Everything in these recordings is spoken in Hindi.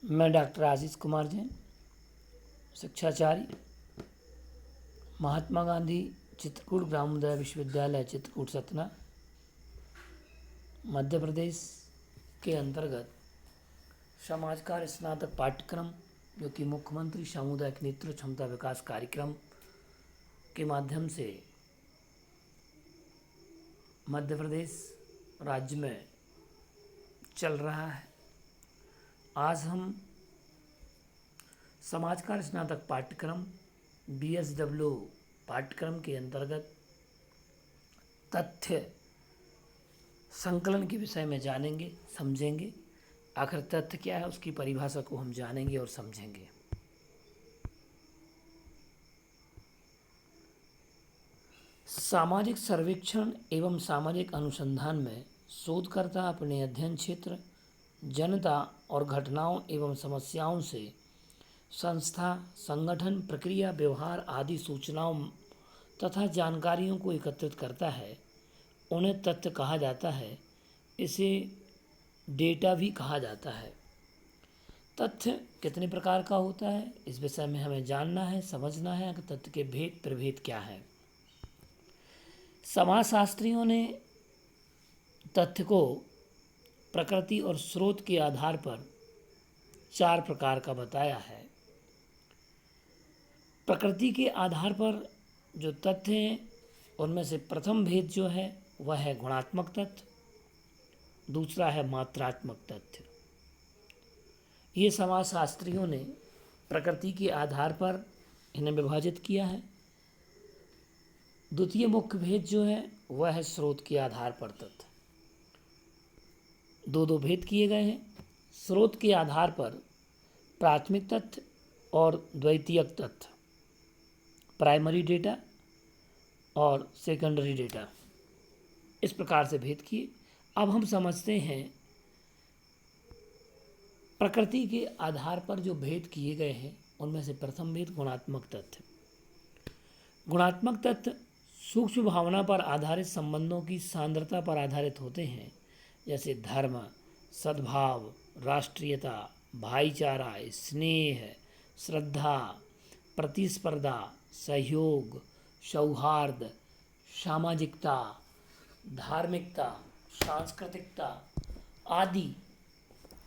मैं डॉक्टर आशीष कुमार जैन, शिक्षाचार्य, महात्मा गांधी चित्रकूट ग्रामोदय विश्वविद्यालय चित्रकूट सतना, मध्य प्रदेश के अंतर्गत समाज कार्य स्नातक पाठ्यक्रम जो कि मुख्यमंत्री सामुदायिक नेतृत्व क्षमता विकास कार्यक्रम के माध्यम से मध्य प्रदेश राज्य में चल रहा है। आज हम समाज कार्य स्नातक पाठ्यक्रम BSW पाठ्यक्रम के अंतर्गत तथ्य संकलन के विषय में जानेंगे, समझेंगे। आखिर तथ्य क्या है, उसकी परिभाषा को हम जानेंगे और समझेंगे। सामाजिक सर्वेक्षण एवं सामाजिक अनुसंधान में शोधकर्ता अपने अध्ययन क्षेत्र, जनता और घटनाओं एवं समस्याओं से संस्था, संगठन, प्रक्रिया, व्यवहार आदि सूचनाओं तथा जानकारियों को एकत्रित करता है। उन्हें तथ्य कहा जाता है। इसे डेटा भी कहा जाता है। तथ्य कितने प्रकार का होता है, इस विषय में हमें जानना है, समझना है कि तथ्य के भेद प्रभेद क्या है। समाजशास्त्रियों ने तथ्य को प्रकृति और स्रोत के आधार पर 4 प्रकार का बताया है। प्रकृति के आधार पर जो तथ्य हैं उनमें से प्रथम भेद जो है वह है गुणात्मक तथ्य, दूसरा है मात्रात्मक तथ्य। ये समाजशास्त्रियों ने प्रकृति के आधार पर इन्हें विभाजित किया है। द्वितीय मुख्य भेद जो है वह है स्रोत के आधार पर तथ्य। दो भेद किए गए हैं। स्रोत के आधार पर प्राथमिक तथ्य और द्वितीयक तथ्य, प्राइमरी डेटा और सेकेंडरी डेटा, इस प्रकार से भेद किए। अब हम समझते हैं प्रकृति के आधार पर जो भेद किए गए हैं उनमें से प्रथम भेद गुणात्मक तथ्य। गुणात्मक तथ्य सूक्ष्म भावना पर आधारित संबंधों की सांद्रता पर आधारित होते हैं, जैसे धर्म, सद्भाव, राष्ट्रीयता, भाईचारा, स्नेह, श्रद्धा, प्रतिस्पर्धा, सहयोग, सौहार्द, सामाजिकता, धार्मिकता, सांस्कृतिकता आदि।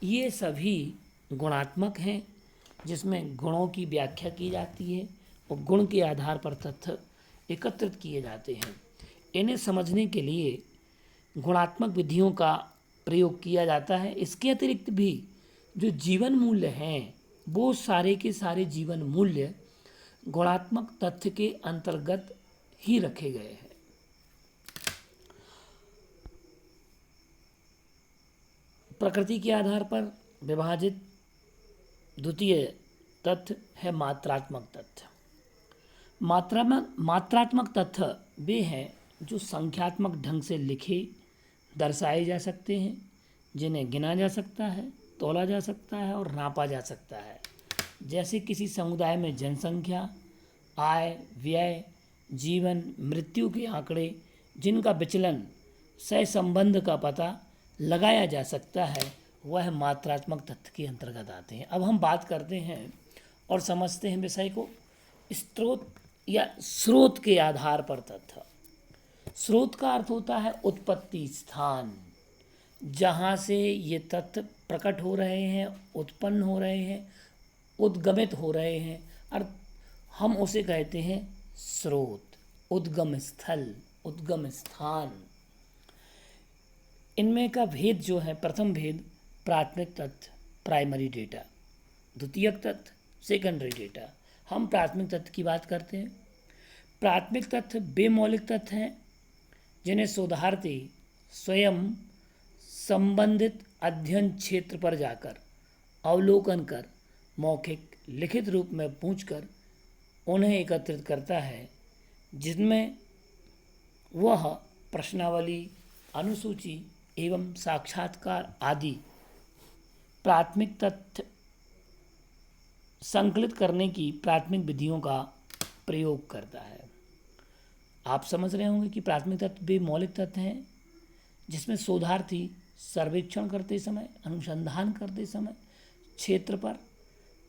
ये सभी गुणात्मक हैं, जिसमें गुणों की व्याख्या की जाती है और गुण के आधार पर तथ्य एकत्रित किए जाते हैं। इन्हें समझने के लिए गुणात्मक विधियों का प्रयोग किया जाता है। इसके अतिरिक्त भी जो जीवन मूल्य हैं वो सारे के सारे जीवन मूल्य गुणात्मक तथ्य के अंतर्गत ही रखे गए हैं। प्रकृति के आधार पर विभाजित द्वितीय तथ्य है मात्रात्मक तथ्य। मात्रात्मक तथ्य वे हैं जो संख्यात्मक ढंग से लिखे, दर्शाए जा सकते हैं, जिन्हें गिना जा सकता है, तौला जा सकता है और नापा जा सकता है। जैसे किसी समुदाय में जनसंख्या, आय, व्यय, जीवन, मृत्यु के आंकड़े, जिनका विचलन, सहसंबंध का पता लगाया जा सकता है, वह मात्रात्मक तथ्य के अंतर्गत आते हैं। अब हम बात करते हैं और समझते हैं विषय को। स्रोत या स्रोत के आधार पर तथ्य। स्रोत का अर्थ होता है उत्पत्ति स्थान, जहाँ से ये तथ्य प्रकट हो रहे हैं, उत्पन्न हो रहे हैं, उद्गमित हो रहे हैं, और हम उसे कहते हैं स्रोत, उद्गम स्थल, उद्गम स्थान। इनमें का भेद जो है, प्रथम भेद प्राथमिक तथ्य, प्राइमरी डेटा, द्वितीयक तथ्य, सेकेंडरी डेटा। हम प्राथमिक तथ्य की बात करते हैं। प्राथमिक तथ्य वे मौलिक तथ्य हैं जिन्हें शोधार्थी स्वयं संबंधित अध्ययन क्षेत्र पर जाकर अवलोकन कर, मौखिक, लिखित रूप में पूछकर उन्हें एकत्रित करता है, जिनमें वह प्रश्नावली, अनुसूची एवं साक्षात्कार आदि प्राथमिक तथ्य संकलित करने की प्राथमिक विधियों का प्रयोग करता है। आप समझ रहे होंगे कि प्राथमिक तत्व भी मौलिक तत्व हैं जिसमें शोधार्थी सर्वेक्षण करते समय, अनुसंधान करते समय क्षेत्र पर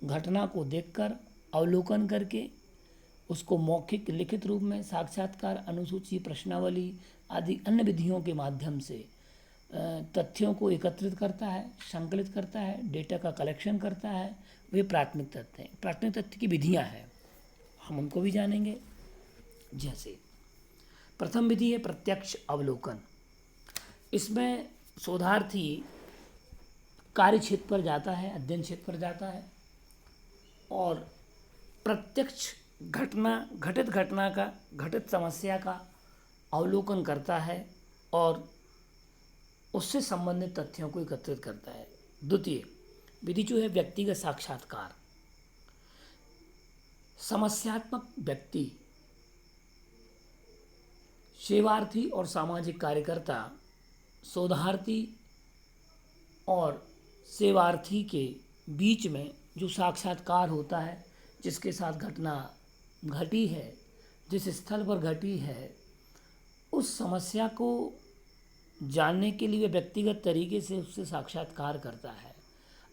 घटना को देखकर अवलोकन करके उसको मौखिक लिखित रूप में साक्षात्कार, अनुसूची, प्रश्नावली आदि अन्य विधियों के माध्यम से तथ्यों को एकत्रित करता है, संकलित करता है, डेटा का कलेक्शन करता है। वे प्राथमिक तथ्य हैं। प्राथमिक तथ्य की विधियां हैं, हम उनको भी जानेंगे। जैसे प्रथम विधि है प्रत्यक्ष अवलोकन। इसमें शोधार्थी कार्य क्षेत्र पर जाता है, अध्ययन क्षेत्र पर जाता है और प्रत्यक्ष घटित घटना का, घटित समस्या का अवलोकन करता है और उससे संबंधित तथ्यों को एकत्रित करता है। द्वितीय विधि जो है व्यक्तिगत साक्षात्कार। समस्यात्मक व्यक्ति, सेवार्थी और सामाजिक कार्यकर्ता शोधार्थी और सेवार्थी के बीच में जो साक्षात्कार होता है, जिसके साथ घटना घटी है, जिस स्थल पर घटी है, उस समस्या को जानने के लिए व्यक्तिगत तरीके से उससे साक्षात्कार करता है।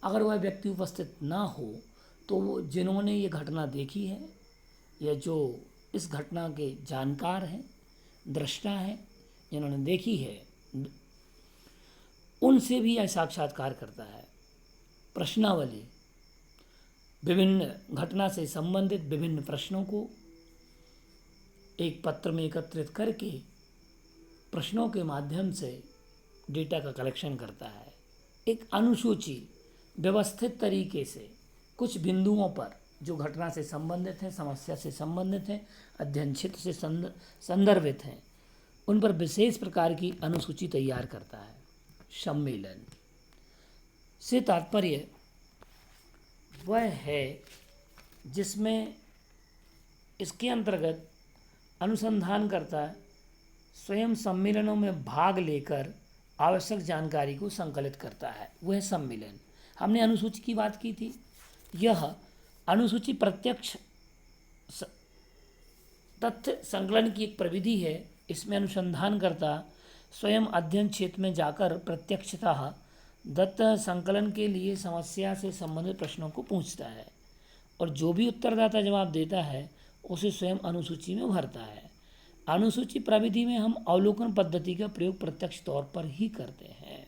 अगर वह व्यक्ति उपस्थित ना हो तो वो जिन्होंने ये घटना देखी है या जो इस घटना के जानकार हैं, दृष्टा हैं, जिन्होंने देखी है, उनसे भी यह साक्षात्कार करता है। प्रश्नावली, विभिन्न घटना से संबंधित विभिन्न प्रश्नों को एक पत्र में एकत्रित करके प्रश्नों के माध्यम से डेटा का कलेक्शन करता है। एक अनुसूची व्यवस्थित तरीके से कुछ बिंदुओं पर जो घटना से संबंधित हैं, समस्या से संबंधित हैं, अध्ययन क्षेत्र से संदर्भित हैं, उन पर विशेष प्रकार की अनुसूची तैयार करता है। सम्मेलन से तात्पर्य वह है जिसमें इसके अंतर्गत अनुसंधानकर्ता स्वयं सम्मेलनों में भाग लेकर आवश्यक जानकारी को संकलित करता है, वह सम्मेलन। हमने अनुसूची की बात की थी। यह अनुसूची प्रत्यक्ष तथ्य संकलन की एक प्रविधि है। इसमें अनुसंधानकर्ता स्वयं अध्ययन क्षेत्र में जाकर प्रत्यक्षतः दत्त संकलन के लिए समस्या से संबंधित प्रश्नों को पूछता है और जो भी उत्तरदाता जवाब देता है उसे स्वयं अनुसूची में भरता है। अनुसूची प्रविधि में हम अवलोकन पद्धति का प्रयोग प्रत्यक्ष तौर पर ही करते हैं।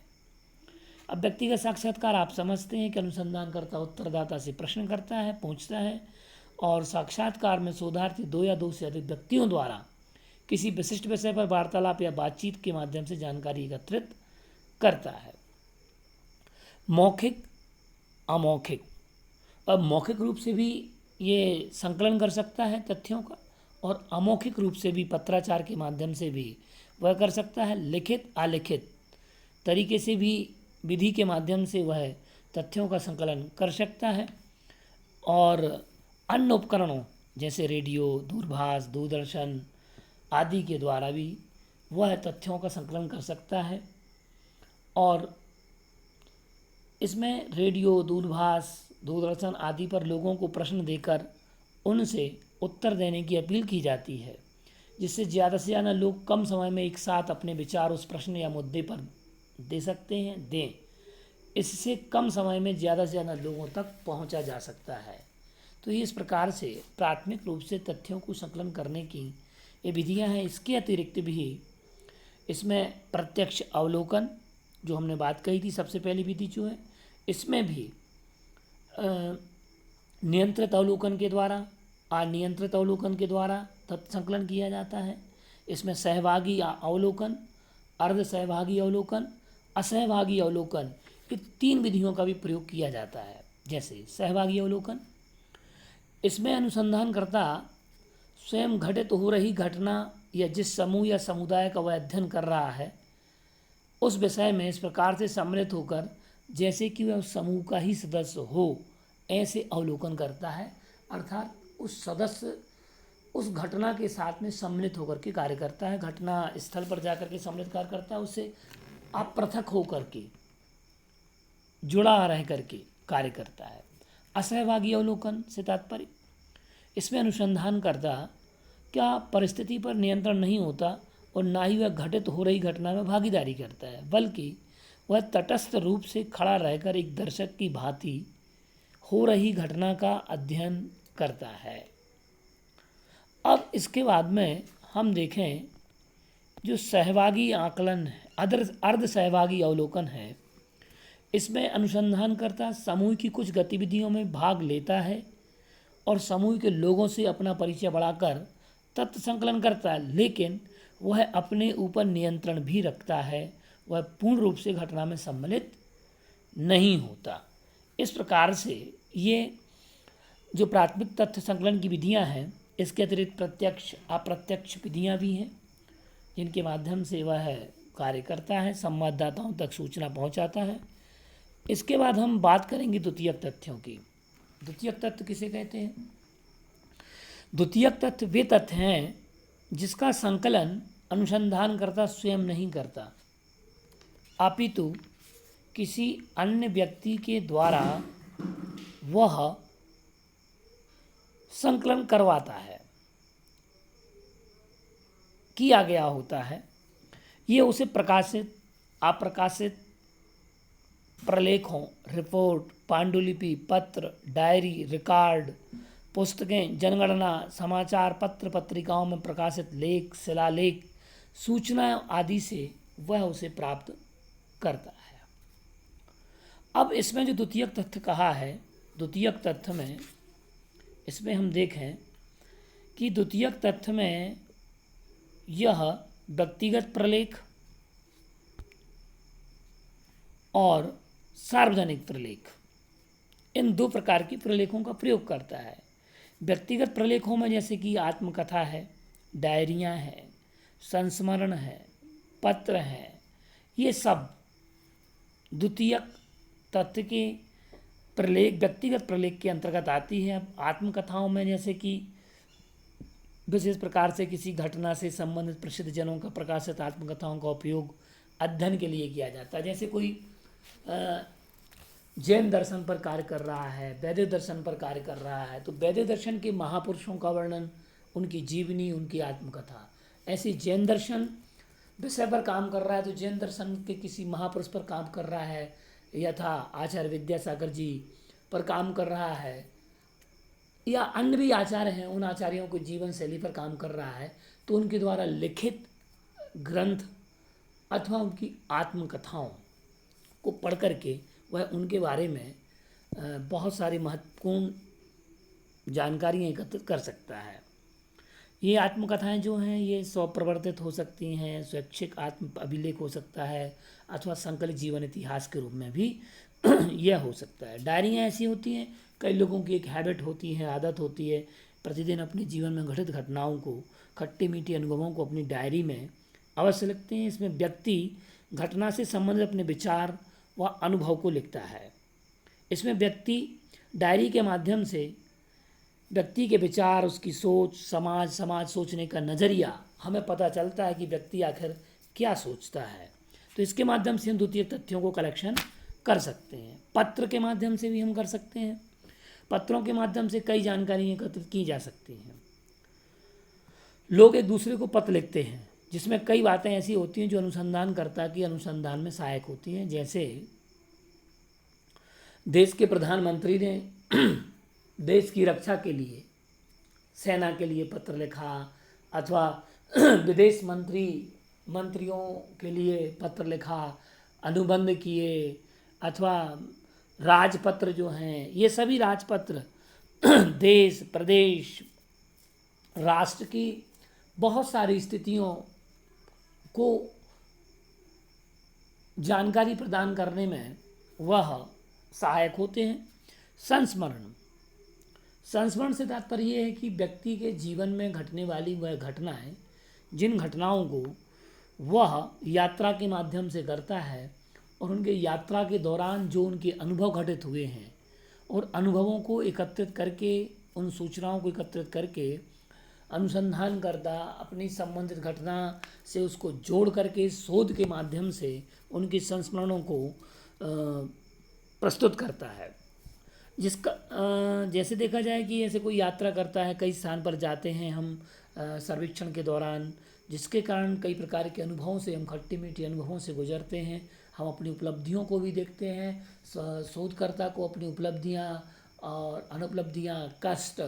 अब व्यक्तिगत साक्षात्कार आप समझते हैं कि अनुसंधानकर्ता उत्तरदाता से प्रश्न करता है, पूछता है और साक्षात्कार में शोधार्थी दो या दो से अधिक व्यक्तियों द्वारा किसी विशिष्ट विषय पर वार्तालाप या बातचीत के माध्यम से जानकारी एकत्रित करता है। मौखिक, अमौखिक। अब मौखिक रूप से भी ये संकलन कर सकता है तथ्यों का और अमौखिक रूप से भी पत्राचार के माध्यम से भी वह कर सकता है। लिखित, अलिखित तरीके से भी विधि के माध्यम से वह तथ्यों का संकलन कर सकता है और अन्य उपकरणों जैसे रेडियो, दूरभाष, दूरदर्शन आदि के द्वारा भी वह तथ्यों का संकलन कर सकता है। और इसमें रेडियो, दूरभाष, दूरदर्शन आदि पर लोगों को प्रश्न देकर उनसे उत्तर देने की अपील की जाती है, जिससे ज़्यादा से ज़्यादा लोग कम समय में एक साथ अपने विचार उस प्रश्न या मुद्दे पर दे सकते हैं, दें। इससे कम समय में ज़्यादा से ज़्यादा लोगों तक पहुंचा जा सकता है। तो ये इस प्रकार से प्राथमिक रूप से तथ्यों को संकलन करने की ये विधियाँ हैं। इसके अतिरिक्त भी इसमें प्रत्यक्ष अवलोकन जो हमने बात कही थी, सबसे पहली विधि जो है, इसमें भी नियंत्रित अवलोकन के द्वारा, अनियंत्रित अवलोकन के द्वारा तथ्य संकलन किया जाता है। इसमें सहभागी अवलोकन, अर्ध सहभागी अवलोकन, असहभागी अवलोकन, ये तीन विधियों का भी प्रयोग किया जाता है। जैसे सहभागी अवलोकन, इसमें अनुसंधानकर्ता स्वयं घटित हो रही घटना या जिस समूह या समुदाय का वह अध्ययन कर रहा है उस विषय में इस प्रकार से सम्मिलित होकर जैसे कि वह उस समूह का ही सदस्य हो, ऐसे अवलोकन करता है। अर्थात उस सदस्य उस घटना के साथ में सम्मिलित होकर के कार्य करता है, घटना स्थल पर जाकर के सम्मिलित कार्य करता है, उससे अपृथक होकर के, जुड़ा रह करके कार्य करता है। असहभागी अवलोकन से तात्पर्य, इसमें अनुसंधानकर्ता क्या परिस्थिति पर नियंत्रण नहीं होता और ना ही वह घटित हो रही घटना में भागीदारी करता है, बल्कि वह तटस्थ रूप से खड़ा रहकर एक दर्शक की भांति हो रही घटना का अध्ययन करता है। अब इसके बाद में हम देखें जो सहभागी आकलन है, अर्ध सहभागी अवलोकन है, इसमें अनुसंधानकर्ता समूह की कुछ गतिविधियों में भाग लेता है और समूह के लोगों से अपना परिचय बढ़ाकर तथ्य संकलन करता है, लेकिन वह अपने ऊपर नियंत्रण भी रखता है, वह पूर्ण रूप से घटना में सम्मिलित नहीं होता। इस प्रकार से ये जो प्राथमिक तथ्य संकलन की विधियां हैं, इसके अतिरिक्त प्रत्यक्ष अप्रत्यक्ष विधियां भी हैं जिनके माध्यम से वह कार्य करता है, संवाददाताओं तक सूचना पहुंचाता है। इसके बाद हम बात करेंगे द्वितीयक तथ्यों की। द्वितीयक तथ्य किसे कहते हैं? द्वितीयक तथ्य वे तथ्य हैं जिसका संकलन अनुसंधानकर्ता स्वयं नहीं करता, अपितु किसी अन्य व्यक्ति के द्वारा वह संकलन करवाता है, किया गया होता है। ये उसे प्रकाशित अप्रकाशित प्रलेखों, रिपोर्ट, पांडुलिपि, पत्र, डायरी, रिकॉर्ड, पुस्तकें, जनगणना, समाचार पत्र, पत्रिकाओं में प्रकाशित लेख, शिलालेख, सूचना आदि से वह उसे प्राप्त करता है। अब इसमें जो द्वितीयक तथ्य कहा है, द्वितीयक तथ्य में इसमें हम देखें कि द्वितीयक तथ्य में यह व्यक्तिगत प्रलेख और सार्वजनिक प्रलेख, इन दो प्रकार की प्रलेखों का प्रयोग करता है। व्यक्तिगत प्रलेखों में जैसे कि आत्मकथा है, डायरियाँ हैं, संस्मरण है, पत्र हैं, ये सब द्वितीयक तथ्य के प्रलेख, व्यक्तिगत प्रलेख के अंतर्गत आती है। आत्मकथाओं में जैसे कि विशेष प्रकार से किसी घटना से संबंधित प्रसिद्ध जनों का प्रकाशित आत्मकथाओं का उपयोग अध्ययन के लिए किया जाता है। जैसे कोई जैन दर्शन पर कार्य कर रहा है, वैदिक दर्शन पर कार्य कर रहा है, तो वैदिक दर्शन के महापुरुषों का वर्णन, उनकी जीवनी, उनकी आत्मकथा। ऐसी जैन दर्शन विषय पर काम कर रहा है तो जैन दर्शन के किसी महापुरुष पर काम कर रहा है, यथा आचार्य विद्यासागर जी पर काम कर रहा है, या अन्य भी आचार्य हैं, उन आचार्यों को जीवन शैली पर काम कर रहा है, तो उनके द्वारा लिखित ग्रंथ अथवा उनकी आत्मकथाओं को पढ़ करके वह उनके बारे में बहुत सारी महत्वपूर्ण जानकारियाँ एकत्रित कर सकता है। ये आत्मकथाएं जो हैं ये स्वप्रवर्तित हो सकती हैं, स्वैच्छिक आत्म अभिलेख हो सकता है, अथवा संकलित जीवन इतिहास के रूप में भी यह हो सकता है। डायरियाँ ऐसी होती हैं, कई लोगों की एक हैबिट होती है, आदत होती है, प्रतिदिन अपने जीवन में घटित घटनाओं को, खट्टी मीठी अनुभवों को अपनी डायरी में अवश्य लिखते हैं। इसमें व्यक्ति घटना से संबंधित अपने विचार व अनुभव को लिखता है। इसमें व्यक्ति डायरी के माध्यम से व्यक्ति के विचार, उसकी सोच, समाज सोचने का नज़रिया हमें पता चलता है कि व्यक्ति आखिर क्या सोचता है। तो इसके माध्यम से हम द्वितीय तथ्यों को कलेक्शन कर सकते हैं। पत्र के माध्यम से भी हम कर सकते हैं। पत्रों के माध्यम से कई जानकारियाँ एकत्रित की जा सकती हैं। लोग एक दूसरे को पत्र लिखते हैं जिसमें कई बातें ऐसी होती हैं जो अनुसंधानकर्ता की अनुसंधान में सहायक होती हैं। जैसे देश के प्रधानमंत्री ने देश की रक्षा के लिए, सेना के लिए पत्र लिखा, अथवा विदेश मंत्रियों के लिए पत्र लिखा, अनुबंध किए, अथवा राजपत्र जो हैं, ये सभी राजपत्र देश, प्रदेश, राष्ट्र की बहुत सारी स्थितियों को जानकारी प्रदान करने में वह सहायक होते हैं। संस्मरण से तात्पर्य यह है कि व्यक्ति के जीवन में घटने वाली वह घटनाएं, जिन घटनाओं को वह यात्रा के माध्यम से करता है और उनके यात्रा के दौरान जो उनके अनुभव घटित हुए हैं, और अनुभवों को एकत्रित करके, उन सूचनाओं को एकत्रित करके अनुसंधान करता अपनी संबंधित घटना से उसको जोड़ करके शोध के माध्यम से उनके संस्मरणों को प्रस्तुत करता है। जिसका जैसे देखा जाए कि ऐसे कोई यात्रा करता है, कई स्थान पर जाते हैं हम सर्वेक्षण के दौरान, जिसके कारण कई प्रकार के अनुभवों से, हम खट्टी मीठी अनुभवों से गुजरते हैं। हम अपनी उपलब्धियों को भी देखते हैं, शोधकर्ता को अपनी उपलब्धियां और अनुपलब्धियाँ, कष्ट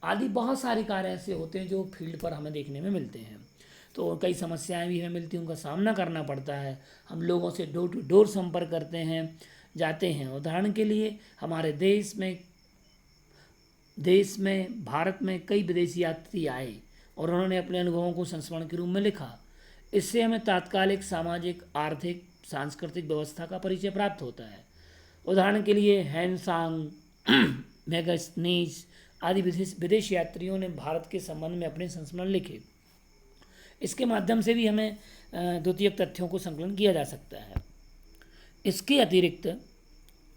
आदि बहुत सारे कार्य ऐसे होते हैं जो फील्ड पर हमें देखने में मिलते हैं। तो कई समस्याएं भी हमें मिलती हैं, उनका सामना करना पड़ता है। हम लोगों से डोर टू डोर संपर्क करते हैं, जाते हैं। उदाहरण के लिए हमारे देश में भारत में कई विदेशी यात्री आए और उन्होंने अपने अनुभवों को संस्मरण के रूप में लिखा। इससे हमें तात्कालिक सामाजिक, आर्थिक, सांस्कृतिक व्यवस्था का परिचय प्राप्त होता है। उदाहरण के लिए हैंसांग, मैगस्नीज आदि विदेश यात्रियों ने भारत के संबंध में अपने संस्मरण लिखे। इसके माध्यम से भी हमें द्वितीयक तथ्यों को संकलन किया जा सकता है। इसके अतिरिक्त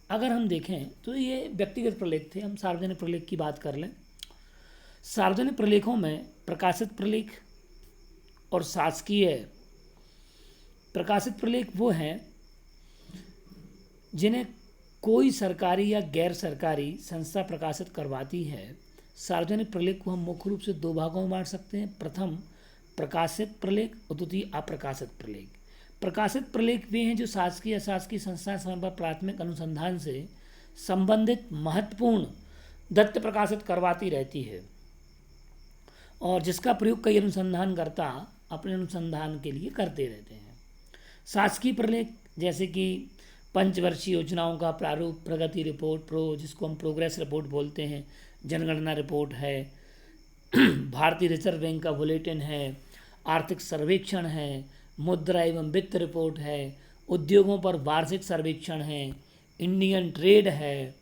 अगर हम देखें तो ये व्यक्तिगत प्रलेख थे। हम सार्वजनिक प्रलेख की बात कर लें। सार्वजनिक प्रलेखों में प्रकाशित प्रलेख और शासकीय प्रकाशित प्रलेख वो हैं जिन्हें कोई सरकारी या गैर सरकारी संस्था प्रकाशित करवाती है। सार्वजनिक प्रलेख को हम मुख्य रूप से दो भागों में बांट सकते हैं। प्रथम प्रकाशित प्रलेख और द्वितीय अप्रकाशित प्रलेख। प्रकाशित प्रलेख वे हैं जो शासकीय अशासकीय संस्थाएं समय पर प्राथमिक अनुसंधान से संबंधित महत्वपूर्ण तथ्य प्रकाशित करवाती रहती है और जिसका प्रयोग कई अनुसंधानकर्ता अपने अनुसंधान के लिए करते रहते हैं। शासकीय प्रलेख जैसे कि पंचवर्षीय योजनाओं का प्रारूप, प्रगति रिपोर्ट जिसको हम प्रोग्रेस रिपोर्ट बोलते हैं, जनगणना रिपोर्ट है, भारतीय रिजर्व बैंक का बुलेटिन है, आर्थिक सर्वेक्षण है, मुद्रा एवं वित्त रिपोर्ट है, उद्योगों पर वार्षिक सर्वेक्षण है, इंडियन ट्रेड है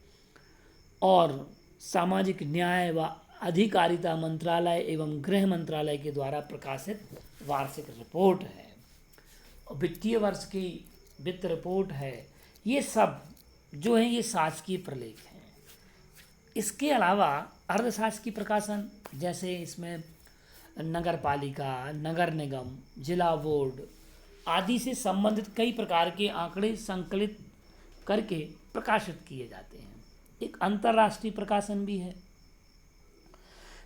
और सामाजिक न्याय व अधिकारिता मंत्रालय एवं गृह मंत्रालय के द्वारा प्रकाशित वार्षिक रिपोर्ट है और वित्तीय वर्ष की वित्त रिपोर्ट है। ये सब जो है ये शासकीय प्रलेख हैं। इसके अलावा अर्धशासकीय प्रकाशन जैसे इसमें नगर पालिका, नगर निगम, जिला बोर्ड आदि से संबंधित कई प्रकार के आंकड़े संकलित करके प्रकाशित किए जाते हैं। एक अंतर्राष्ट्रीय प्रकाशन भी है।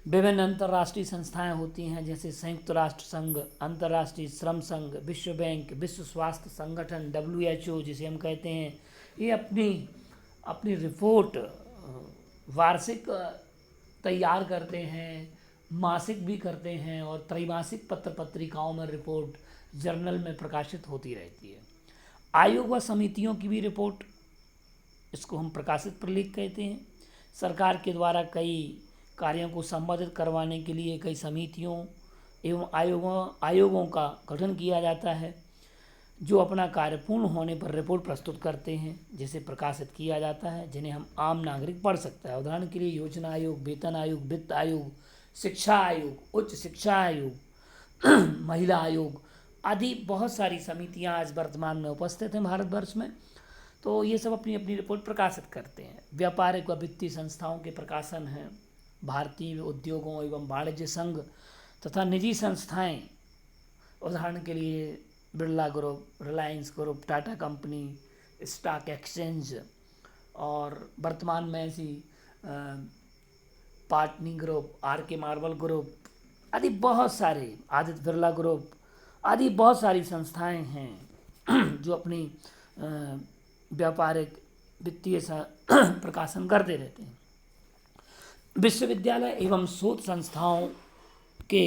विभिन्न अंतर्राष्ट्रीय संस्थाएं होती हैं जैसे संयुक्त राष्ट्र संघ, अंतर्राष्ट्रीय श्रम संघ, विश्व बैंक, विश्व स्वास्थ्य संगठन WHO जिसे हम कहते हैं। ये अपनी रिपोर्ट वार्षिक तैयार करते हैं, मासिक भी करते हैं और त्रैमासिक पत्र पत्रिकाओं में रिपोर्ट जर्नल में प्रकाशित होती रहती है। आयोग व समितियों की भी रिपोर्ट, इसको हम प्रकाशित प्रलेख कहते हैं। सरकार के द्वारा कई कार्यों को संपादित करवाने के लिए कई समितियों एवं आयोगों का गठन किया जाता है जो अपना कार्य पूर्ण होने पर रिपोर्ट प्रस्तुत करते हैं जिसे प्रकाशित किया जाता है, जिन्हें हम आम नागरिक पढ़ सकता है। उदाहरण के लिए योजना आयोग, वेतन आयोग, वित्त आयोग, शिक्षा आयोग, उच्च शिक्षा आयोग, महिला आयोग आदि बहुत सारी समितियां आज वर्तमान में उपस्थित हैं भारतवर्ष में। तो ये सब अपनी अपनी रिपोर्ट प्रकाशित करते हैं। व्यापारिक व वित्तीय संस्थाओं के प्रकाशन हैं। भारतीय उद्योगों एवं वाणिज्य संघ तथा निजी संस्थाएं, उदाहरण के लिए Birla group, Reliance group, Tata company, stock exchange और वर्तमान में ऐसी Patni group, RK marble group आदि बहुत सारे, आदित्य बिरला ग्रुप आदि बहुत सारी संस्थाएं हैं जो अपनी व्यापारिक वित्तीय प्रकाशन करते रहते हैं। विश्वविद्यालय एवं शोध संस्थाओं के